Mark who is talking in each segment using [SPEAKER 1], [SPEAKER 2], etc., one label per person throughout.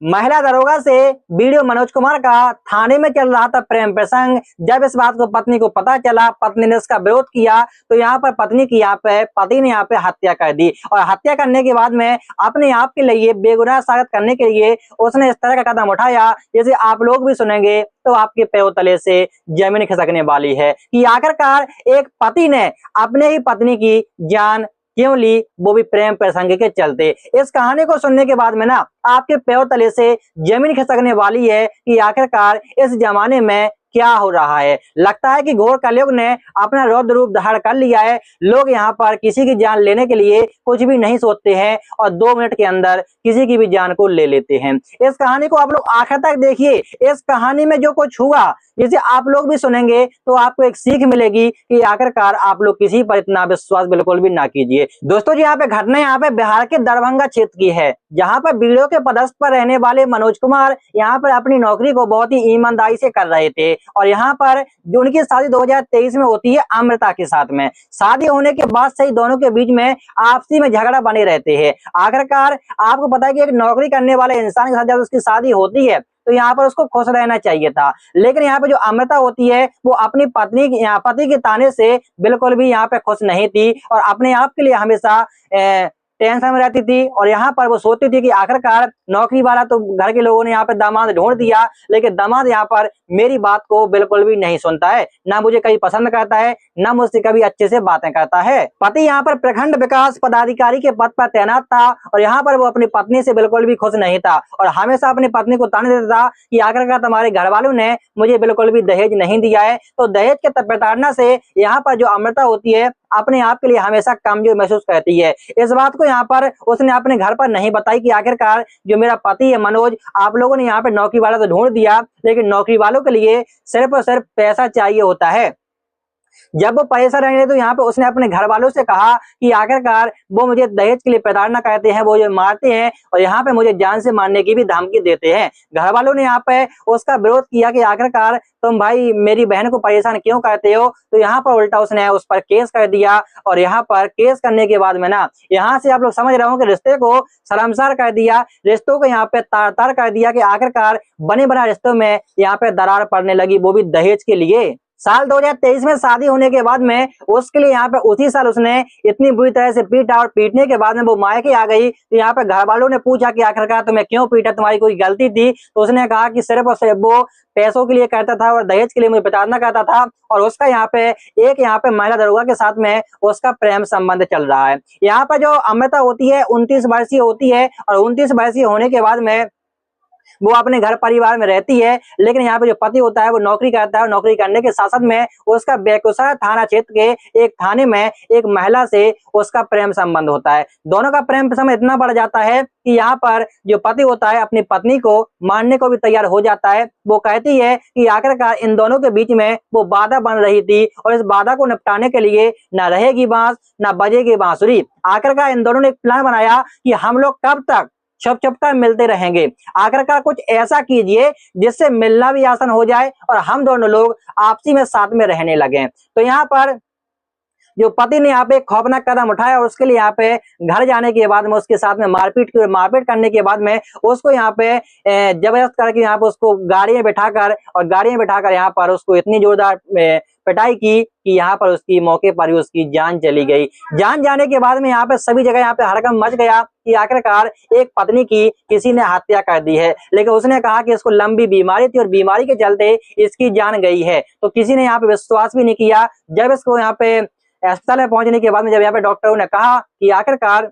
[SPEAKER 1] महिला दरोगा से वीडियो मनोज कुमार का थाने में चल रहा था प्रेम प्रसंग। जब इस बात को पत्नी को पता चला, पत्नी ने इसका विरोध किया तो यहाँ पर पति ने यहाँ पे हत्या कर दी। और हत्या करने के बाद में अपने आप के लिए बेगुनाह साबित करने के लिए उसने इस तरह का कदम उठाया, जैसे आप लोग भी सुनेंगे तो आपके पैरों तले से जमीन खिसकने वाली है कि आखिरकार एक पति ने अपने ही पत्नी की जान क्यों ली, वो भी प्रेम प्रसंग के चलते। इस कहानी को सुनने के बाद में ना आपके पैरों तले से जमीन खिसकने वाली है कि आखिरकार इस जमाने में क्या हो रहा है। लगता है कि घोर कलयुग ने अपना रौद्र रूप धारण कर लिया है। लोग यहाँ पर किसी की जान लेने के लिए कुछ भी नहीं सोचते हैं और 2 मिनट के अंदर किसी की भी जान को ले लेते हैं। इस कहानी को आप लोग आखिर तक देखिए। इस कहानी में जो कुछ हुआ, जिसे आप लोग भी सुनेंगे तो आपको एक सीख मिलेगी कि आखिरकार आप लोग किसी पर इतना विश्वास बिल्कुल भी ना कीजिए। दोस्तों जी, यहाँ पे घटना यहाँ पे बिहार के दरभंगा क्षेत्र की है, जहाँ पर बीडीओ के पदस्थ पर रहने वाले मनोज कुमार यहाँ पर अपनी नौकरी को बहुत ही ईमानदारी से कर रहे थे। और यहाँ पर जो उनकी शादी 2023 में होती है अमृता के साथ में। शादी होने के बाद से ही दोनों के बीच में आपसी में झगड़ा बने रहते हैं। आखिरकार आपको पता है कि एक नौकरी करने वाले इंसान के साथ जब उसकी शादी होती है तो यहाँ पर उसको खुश रहना चाहिए था, लेकिन यहाँ पे जो अमृता होती है वो अपनी पति के ताने से बिल्कुल भी यहाँ पे खुश नहीं थी और अपने आप के लिए हमेशा टेंशन में रहती थी। और यहाँ पर वो सोचती थी कि आखिरकार नौकरी वाला तो घर के लोगों ने यहाँ पे दामाद ढूंढ दिया, लेकिन दामाद यहाँ पर मेरी बात को बिल्कुल भी नहीं सुनता है, ना मुझे कहीं पसंद करता है, ना मुझसे कभी अच्छे से बातें करता है। पति यहाँ पर प्रखंड विकास पदाधिकारी के पद पर तैनात था और यहाँ पर वो अपनी पत्नी से बिल्कुल भी खुश नहीं था और हमेशा अपनी पत्नी को ताने देता था कि आखिरकार तुम्हारे घर वालों ने मुझे बिल्कुल भी दहेज नहीं दिया है। तो दहेज के प्रताड़ना से यहाँ पर जो अमृता होती है अपने आप के लिए हमेशा कमजोर महसूस करती है। इस बात को यहाँ पर उसने अपने घर पर नहीं बताई कि आखिरकार जो मेरा पति है मनोज, आप लोगों ने यहाँ पे नौकरी वाला तो ढूंढ दिया, लेकिन नौकरी वालों के लिए सिर्फ और सिर्फ पैसा चाहिए होता है। जब वो पैसा रहेंगे तो यहाँ पे उसने अपने घर वालों से कहा कि आखिरकार वो मुझे दहेज के लिए प्रताड़ना करते हैं, वो जो मारते हैं और यहाँ पे मुझे जान से मारने की भी धमकी देते हैं। घर वालों ने यहाँ पे उसका विरोध किया कि आखिरकार तुम भाई मेरी बहन को परेशान क्यों करते हो। तो यहाँ पर उल्टा उसने उस पर केस कर दिया और यहाँ पर केस करने के बाद में ना यहाँ से आप लोग समझ रहे हो कि रिश्ते को शर्मसार कर दिया, रिश्तों को यहाँ पे तार तार कर दिया कि आखिरकार बने बना रिश्तों में यहाँ पे दरार पड़ने लगी, वो भी दहेज के लिए। साल 2023 में शादी होने के बाद में उसके लिए यहाँ पे उसी साल उसने इतनी बुरी तरह से पीटा और पीटने के बाद में वो मायके आ गई। तो यहाँ पे घर वालों ने पूछा कि आखिरकार तुम्हें क्यों पीटा, तुम्हारी कोई गलती थी। तो उसने कहा कि सिर्फ और सिर्फ वो पैसों के लिए करता था और दहेज के लिए मुझे प्रताड़ना करता था और उसका यहाँ पे महिला दरोगा के साथ में उसका प्रेम संबंध चल रहा है। यहाँ पर जो अमृता होती है 29 वर्षीय होती है और 29 वर्षीय होने के बाद में वो अपने घर परिवार में रहती है, लेकिन यहाँ पे जो पति होता है वो नौकरी करता है और नौकरी करने के साथ साथ में उसका बेगूसराय थाना क्षेत्र के एक थाने में एक महिला से उसका प्रेम संबंध होता है। दोनों का प्रेम संबंध इतना बढ़ जाता है कि यहाँ पर जो पति होता है अपनी पत्नी को मारने को भी तैयार हो जाता है। वो कहती है कि आखिरकार इन दोनों के बीच में वो बाधा बन रही थी और इस बाधा को निपटाने के लिए ना रहेगी बांस ना बजेगी बांसुरी। आखिरकार इन दोनों ने एक प्लान बनाया कि हम लोग कब तक छुप छुप कर मिलते रहेंगे, आखिरकार कुछ ऐसा कीजिए जिससे मिलना भी आसान हो जाए और हम दोनों लोग आपसी में साथ में रहने लगे। तो यहाँ पर जो पति ने यहाँ पे खौफनाक कदम उठाया और उसके लिए यहाँ पे घर जाने के बाद में उसके साथ में मारपीट करने के बाद में उसको यहाँ पे जबरदस्त करके यहाँ पे उसको गाड़ियां बिठाकर यहाँ पर उसको इतनी जोरदार पिटाई की कि यहाँ पर उसकी मौके पर ही उसकी जान चली गई। जान जाने के बाद में यहाँ पे सभी जगह यहाँ पे हड़कंप मच गया कि आखिरकार एक पत्नी की किसी ने हत्या कर दी है, लेकिन उसने कहा कि इसको लंबी बीमारी थी और बीमारी के चलते इसकी जान गई है। तो किसी ने यहाँ पे विश्वास भी नहीं किया। जब इसको यहाँ पे अस्पताल में पहुंचने के बाद में जब यहाँ पे डॉक्टरों ने कहा कि आखिरकार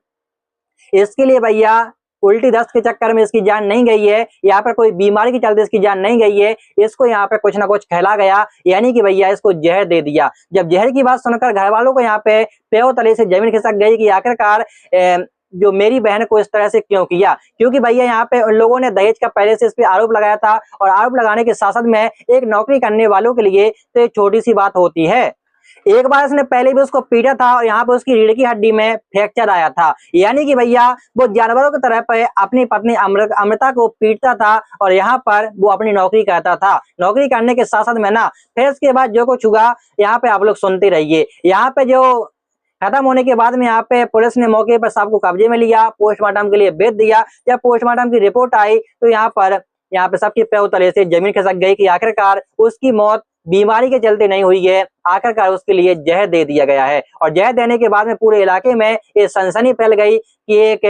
[SPEAKER 1] इसके लिए भैया उल्टी दस्त के चक्कर में इसकी जान नहीं गई है, यहाँ पर कोई बीमारी के चलते इसकी जान नहीं गई है, इसको यहाँ पे कुछ ना कुछ खिला गया, यानी कि भैया इसको जहर दे दिया। जब जहर की बात सुनकर घर वालों को यहाँ पे पैरों तले से जमीन खिसक गई कि आखिरकार जो मेरी बहन को इस तरह से क्यों किया, क्योंकि भैया यहाँ पे उन लोगों ने दहेज का पहले से इस पे आरोप लगाया था और आरोप लगाने के साथ साथ में एक नौकरी करने वालों के लिए तो एक छोटी सी बात होती है। एक बार इसने पहले भी उसको पीटा था और यहाँ पे उसकी रीढ़ की हड्डी में फ्रैक्चर आया था, यानी कि भैया वो जानवरों की तरह पे अपनी पत्नी अमृता को पीटता था और यहाँ पर वो अपनी नौकरी करता था। नौकरी करने के साथ साथ में ना फिर इसके बाद जो कुछ हुआ यहाँ पे आप लोग सुनते रहिए। यहाँ पे जो खत्म होने के बाद में यहाँ पे पुलिस ने मौके पर शव को कब्जे में लिया, पोस्टमार्टम के लिए भेज दिया। जब पोस्टमार्टम की रिपोर्ट आई तो यहाँ पे सबके पैर तले से जमीन खिसक गई कि आखिरकार उसकी मौत बीमारी के चलते नहीं हुई है, आखिरकार उसके लिए जहर दे दिया गया है। और जहर देने के बाद में पूरे इलाके में ये सनसनी फैल गई कि एक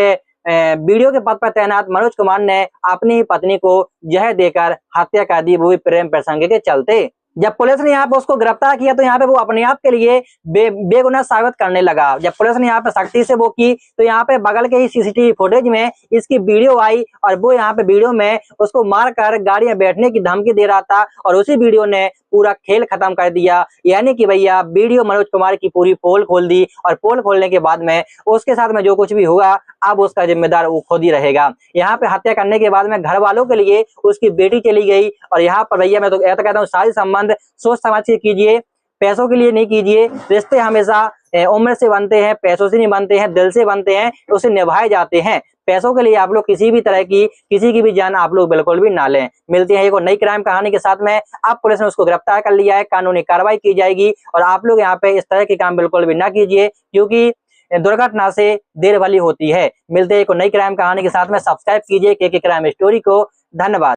[SPEAKER 1] वीडियो के पद पर तैनात मनोज कुमार ने अपनी पत्नी को जहर देकर हत्या कर दी, वो भी प्रेम प्रसंग के चलते। जब पुलिस ने यहाँ पे उसको गिरफ्तार किया तो यहाँ पे वो अपने आप के लिए बेगुनाह साबित करने लगा। जब पुलिस ने यहाँ पे सख्ती से वो की तो यहाँ पे बगल के ही सीसीटीवी फुटेज में इसकी वीडियो आई और वो यहाँ पे वीडियो में उसको मारकर गाड़ी में बैठने की धमकी दे रहा था और उसी वीडियो ने पूरा खेल खत्म कर दिया। यानी कि भैया वीडियो मनोज कुमार की पूरी पोल खोल दी और पोल खोलने के बाद में उसके साथ में जो कुछ भी होगा अब उसका जिम्मेदार वो खुद ही रहेगा। यहाँ पे हत्या करने के बाद में घर वालों के लिए उसकी बेटी चली गई। और यहाँ पर भैया मैं तो ऐसा कहता हूँ, सारे संबंध सोच समझ के कीजिए, पैसों के लिए नहीं कीजिए। रिश्ते हमेशा उम्र से बनते हैं, पैसों से नहीं बनते हैं, दिल से बनते हैं, उसे निभाए जाते हैं। पैसों के लिए आप लोग किसी भी तरह की किसी की भी जान आप लोग बिल्कुल भी ना लें। मिलते हैं एक और नई क्राइम कहानी के साथ में। अब पुलिस ने उसको गिरफ्तार कर लिया है, कानूनी कार्रवाई की जाएगी और आप लोग यहाँ पे इस तरह के काम बिल्कुल भी ना कीजिए, क्योंकि दुर्घटना से देर भली होती है। मिलते हैं एक और नई क्राइम कहानी के साथ में। सब्सक्राइब कीजिए के क्राइम स्टोरी को। धन्यवाद।